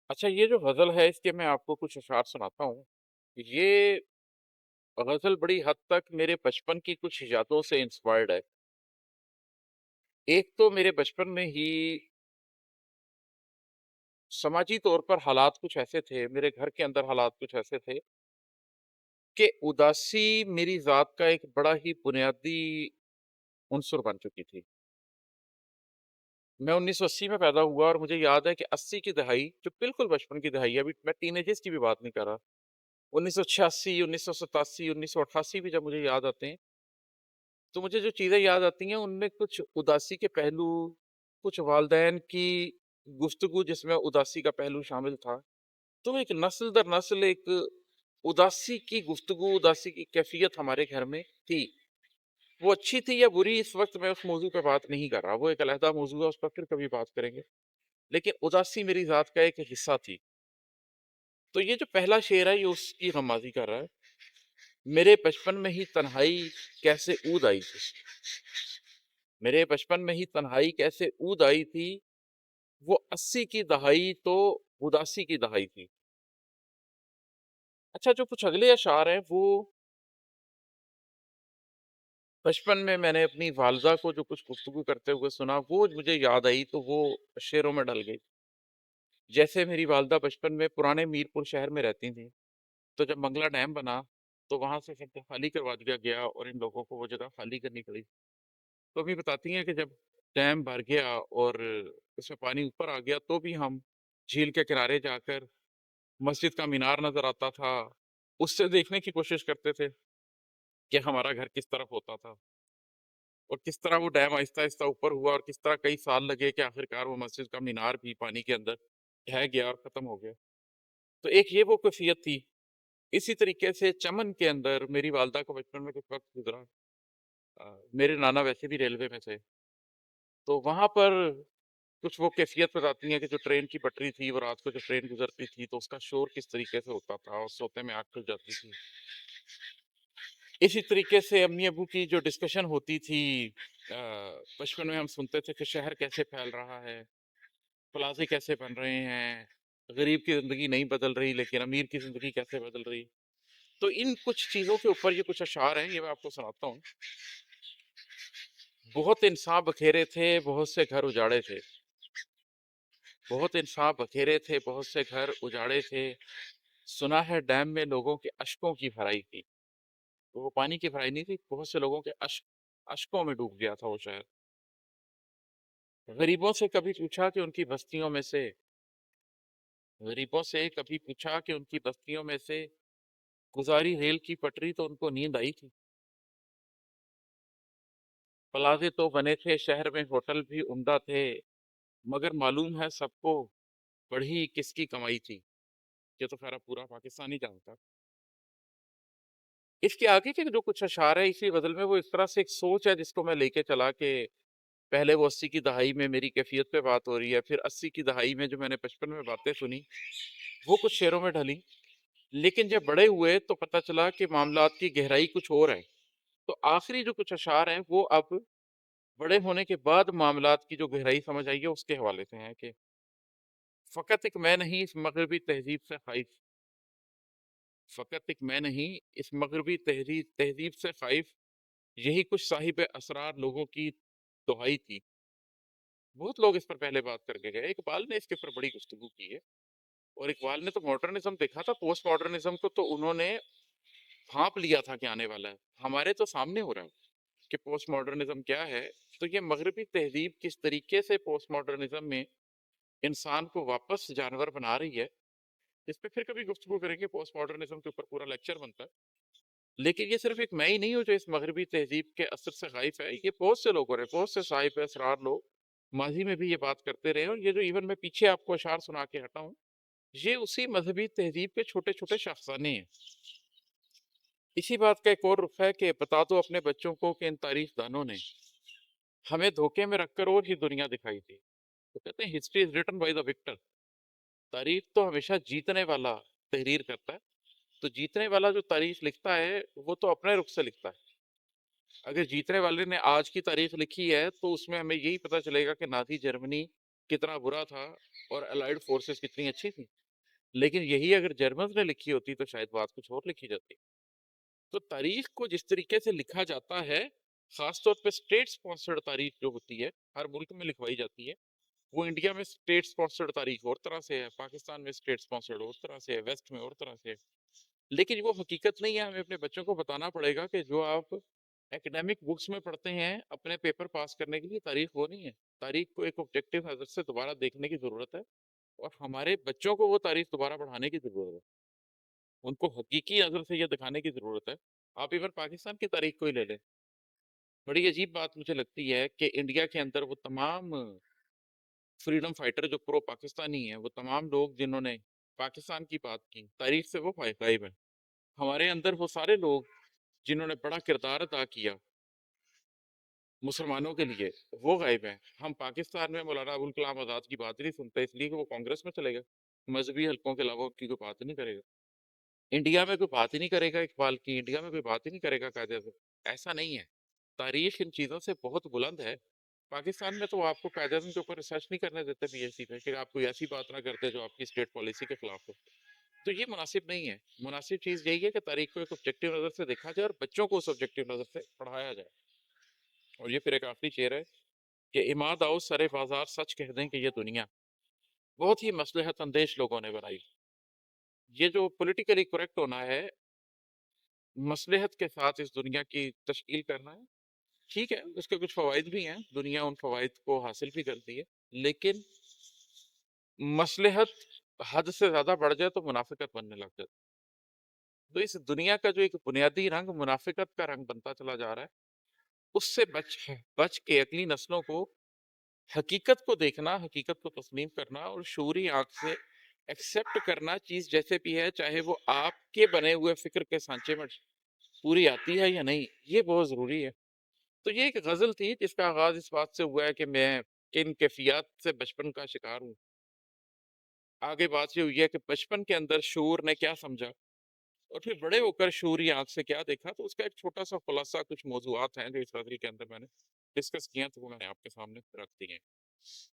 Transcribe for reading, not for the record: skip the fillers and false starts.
अच्छा, ये जो ग़ज़ल है इसके मैं आपको कुछ अशआर सुनाता हूँ। ये ग़ज़ल बड़ी हद तक मेरे बचपन की कुछ यादों से इंस्पायर्ड है। एक तो मेरे बचपन में ही समाजी तौर पर हालात कुछ ऐसे थे, मेरे घर के अंदर हालात कुछ ऐसे थे कि उदासी मेरी ज़ात का एक बड़ा ही बुनियादी उन्सुर बन चुकी थी। मैं 1980 में पैदा हुआ और मुझे याद है कि 80 की दहाई जो बिल्कुल बचपन की दहाई है, अभी मैं टीनेजर्स की भी बात नहीं कर रहा। 1986, 1987, 1988 भी जब मुझे याद आते हैं, तो मुझे जो चीज़ें याद आती हैं उनमें कुछ उदासी के पहलू, कुछ वालिदैन की गुफ्तगू जिसमें उदासी का पहलू शामिल था। तो एक नस्ल दर नस्ल एक उदासी की गुफ्तगू, उदासी की कैफ़ियत हमारे घर में थी। वो अच्छी थी या बुरी इस वक़्त मैं उस मौज़ू पे बात नहीं कर रहा, वो एक अलहदा मौज़ू है, उस पर फिर कभी बात करेंगे। लेकिन उदासी मेरी ज़ात का एक हिस्सा थी। तो ये जो पहला शेर है ये उसकी ग़माज़ी कर रहा है। मेरे बचपन में ही तन्हाई कैसे ऊद आई थी। मेरे बचपन में ही तन्हाई कैसे ऊद आई थी, वो 80 की दहाई तो उदासी की दहाई थी। अच्छा, जो कुछ अगले अशआर हैं वो बचपन में मैंने अपनी वालिदा को जो कुछ गुफ्तगू करते हुए सुना, वो मुझे याद आई तो वो शेरों में ढल गई। जैसे मेरी वालिदा बचपन में पुराने मीरपुर शहर में रहती थीं, तो जब मंगला डैम बना, तो वहाँ से सबको खाली करवा दिया गया और इन लोगों को वो जगह खाली करनी पड़ी। तो अभी बताती हैं कि जब डैम भर गया और उसमें पानी ऊपर आ गया, तो भी हम झील के किनारे जाकर मस्जिद का मीनार नज़र आता था, उससे देखने की कोशिश करते थे कि हमारा घर किस तरफ होता था और किस तरह वो डैम आहिस्ता-आहिस्ता ऊपर हुआ और किस तरह कई साल लगे कि आखिरकार वो मस्जिद का मीनार भी पानी के अंदर ढह गया और ख़त्म हो गया। तो एक ये वो कैफ़ियत थी। इसी तरीके से चमन के अंदर मेरी वालिदा को बचपन में कुछ वक़्त गुज़रा। मेरे नाना वैसे भी रेलवे में थे, तो वहाँ पर कुछ वो कैफ़ियत बताती हैं कि जो ट्रेन की पटरी थी, वो रात को जो ट्रेन गुज़रती थी, तो उसका शोर किस तरीके से होता था और सोते में आँख खुल जाती थी। इसी तरीके से अम्मी-अब्बू की जो डिस्कशन होती थी बचपन में हम सुनते थे कि शहर कैसे फैल रहा है, प्लाज़े कैसे बन रहे हैं, गरीब की ज़िंदगी नहीं बदल रही लेकिन अमीर की ज़िंदगी कैसे बदल रही। तो इन कुछ चीज़ों के ऊपर ये कुछ अशआर हैं, ये मैं आपको सुनाता हूँ। बहुत इंसान बखेरे थे, बहुत से घर उजाड़े थे। बहुत इंसान बखेरे थे, बहुत से घर उजाड़े थे। सुना है डैम में लोगों के अश्कों की भराई थी। तो वो पानी की भराई नहीं थी, बहुत से लोगों के अश्कों में डूब गया था वो शहर। गरीबों से कभी पूछा कि उनकी बस्तियों में से गरीबों से कभी पूछा कि उनकी बस्तियों में से गुज़ारी रेल की पटरी तो उनको नींद आई थी। प्लाज़े तो बने थे, शहर में होटल भी उम्दा थे, मगर मालूम है सबको बढ़ी किसकी कमाई थी। ये तो ख़ैर अब पूरा पाकिस्तान ही जानता है। इसके आगे के जो कुछ अशआर हैं इसी ग़ज़ल में वो इस तरह से एक सोच है जिसको मैं लेके चला कि पहले वो 80 की दहाई में मेरी कैफ़ियत पे बात हो रही है, फिर 80 की दहाई में जो मैंने बचपन में बातें सुनी, वो कुछ शेरों में ढली। लेकिन जब बड़े हुए तो पता चला कि मामलात की गहराई कुछ और है। तो आखिरी जो कुछ अशआर हैं वो अब बड़े होने के बाद मामलात की जो गहराई समझ आई है उसके हवाले से हैं कि फ़क़त एक मैं नहीं इस मग़रिबी तहज़ीब से ख़ाइफ़ फ़क़त एक मैं नहीं इस मग़रिबी तहज़ीब से ख़ाइफ़ यही कुछ साहिब असरार लोगों की दुहाई थी। बहुत लोग इस पर पहले बात करके गए। इकबाल ने इसके ऊपर बड़ी गुफ्तगू की है और इकबाल ने तो मॉडर्निज़्म देखा था, पोस्ट मॉडर्निज़्म को तो उन्होंने भाँप लिया था कि आने वाला है। हमारे तो सामने हो रहा है कि पोस्ट मॉडर्निज़्म क्या है। तो ये मग़रिबी तहज़ीब किस तरीके से पोस्ट मॉडर्निज़्म में इंसान को वापस जानवर बना रही है, इस पे फिर कभी गुफ्तगू करेंगे। पोस्ट मॉडर्निज़्म के ऊपर पूरा लेक्चर बनता है। लेकिन ये सिर्फ़ एक मैं ही नहीं हूँ जो इस मग़रिबी तहज़ीब के असर से ख़ाइफ़ है। ये बहुत से लोगों ने, बहुत से साहिब असरार लोग माज़ी में भी ये बात करते रहे और ये जो इवन मैं पीछे आपको अशआर सुना के हटा हूँ, ये उसी मज़हबी तहज़ीब के छोटे-छोटे शाख़साने हैं। इसी बात का एक और रुख है कि बता दो अपने बच्चों को कि इन तारीख़ दानों ने हमें धोखे में रखकर और ही दुनिया दिखाई थी। तो कहते हैं history is written by the victor. तारीख़ तो हमेशा जीतने वाला तहरीर करता है। तो जीतने वाला जो तारीख़ लिखता है, वो तो अपने रुख से लिखता है। अगर जीतने वाले ने आज की तारीख़ लिखी है, तो उसमें हमें यही पता चलेगा कि नाज़ी जर्मनी کتنا برا تھا اور الائڈ فورسز کتنی اچھی تھی. لیکن یہی اگر جرمنز نے لکھی ہوتی تو شاید بات کچھ اور لکھی جاتی. تو تاریخ کو جس طریقے سے لکھا جاتا ہے، خاص طور پہ اسٹیٹ سپانسرڈ تاریخ جو ہوتی ہے ہر ملک میں لکھوائی جاتی ہے، وہ انڈیا میں اسٹیٹ سپانسرڈ تاریخ اور طرح سے ہے، پاکستان میں اسٹیٹ سپانسرڈ اور طرح سے ہے، ویسٹ میں اور طرح سے ہے. لیکن وہ حقیقت نہیں ہے. ہمیں اپنے بچوں کو بتانا پڑے گا کہ جو آپ ایکڈیمک بکس میں پڑھتے ہیں اپنے پیپر پاس کرنے کے لیے، تاریخ وہ نہیں ہے. تاریخ کو ایک آبجیکٹو نظر سے دوبارہ دیکھنے کی ضرورت ہے، اور ہمارے بچوں کو وہ تاریخ دوبارہ پڑھانے کی ضرورت ہے. ان کو حقیقی نظر سے یہ دکھانے کی ضرورت ہے. آپ ایون پاکستان کی تاریخ کو ہی لے لیں. بڑی عجیب بات مجھے لگتی ہے کہ انڈیا کے اندر وہ تمام فریڈم فائٹر جو پرو پاکستانی ہیں، وہ تمام لوگ جنہوں نے پاکستان کی بات کی، تاریخ سے وہ غائب ہیں. ہمارے اندر وہ سارے لوگ جنہوں نے بڑا کردار ادا کیا مسلمانوں کے لیے، وہ غائب ہیں. ہم پاکستان میں مولانا ابوالکلام آزاد کی بات نہیں سنتے، اس لیے کہ وہ کانگریس میں چلے گئے، مذہبی حلقوں کے علاوہ کی کوئی بات نہیں کرے گا. انڈیا میں کوئی بات ہی نہیں کرے گا اقبال کی، انڈیا میں کوئی بات ہی نہیں کرے گا قائد اعظم. ایسا نہیں ہے. تاریخ ان چیزوں سے بہت بلند ہے. پاکستان میں تو آپ کو قائد اعظم کے اوپر ریسرچ نہیں کرنے دیتے پی ایچ ڈی پہ، کہ آپ کوئی ایسی بات نہ کرتے جو آپ کی اسٹیٹ پالیسی کے خلاف ہو. تو یہ مناسب نہیں ہے. مناسب چیز یہی ہے کہ تاریخ کو ایک آبجیکٹو نظر سے دیکھا جائے اور بچوں کو اس آبجیکٹو نظر سے پڑھایا جائے. اور یہ پھر ایک آخری شعر ہے کہ اماد آؤ سرے بازار سچ کہہ دیں کہ یہ دنیا بہت ہی مصلحت اندیش لوگوں نے بنائی. یہ جو پولیٹیکلی کریکٹ ہونا ہے، مصلحت کے ساتھ اس دنیا کی تشکیل کرنا ہے، ٹھیک ہے، اس کے کچھ فوائد بھی ہیں، دنیا ان فوائد کو حاصل بھی کرتی ہے. لیکن مصلحت حد سے زیادہ بڑھ جائے تو منافقت بننے لگ جاتی. تو اس دنیا کا جو ایک بنیادی رنگ منافقت کا رنگ بنتا چلا جا رہا ہے، اس سے بچ کے اگلی نسلوں کو حقیقت کو دیکھنا، حقیقت کو تسلیم کرنا اور شعوری آنکھ سے ایکسیپٹ کرنا چیز جیسے بھی ہے، چاہے وہ آپ کے بنے ہوئے فکر کے سانچے میں پوری آتی ہے یا نہیں، یہ بہت ضروری ہے. تو یہ ایک غزل تھی جس کا آغاز اس بات سے ہوا ہے کہ میں کن کیفیات سے بچپن کا شکار ہوں. آگے بات یہ ہوئی ہے کہ بچپن کے اندر شعور نے کیا سمجھا اور پھر بڑے ہو کر شعوری آنکھ سے کیا دیکھا. تو اس کا ایک چھوٹا سا خلاصہ کچھ موضوعات ہیں جو اس غزل کے اندر میں نے ڈسکس کیا، تو وہ میں نے آپ کے سامنے رکھ دی ہیں.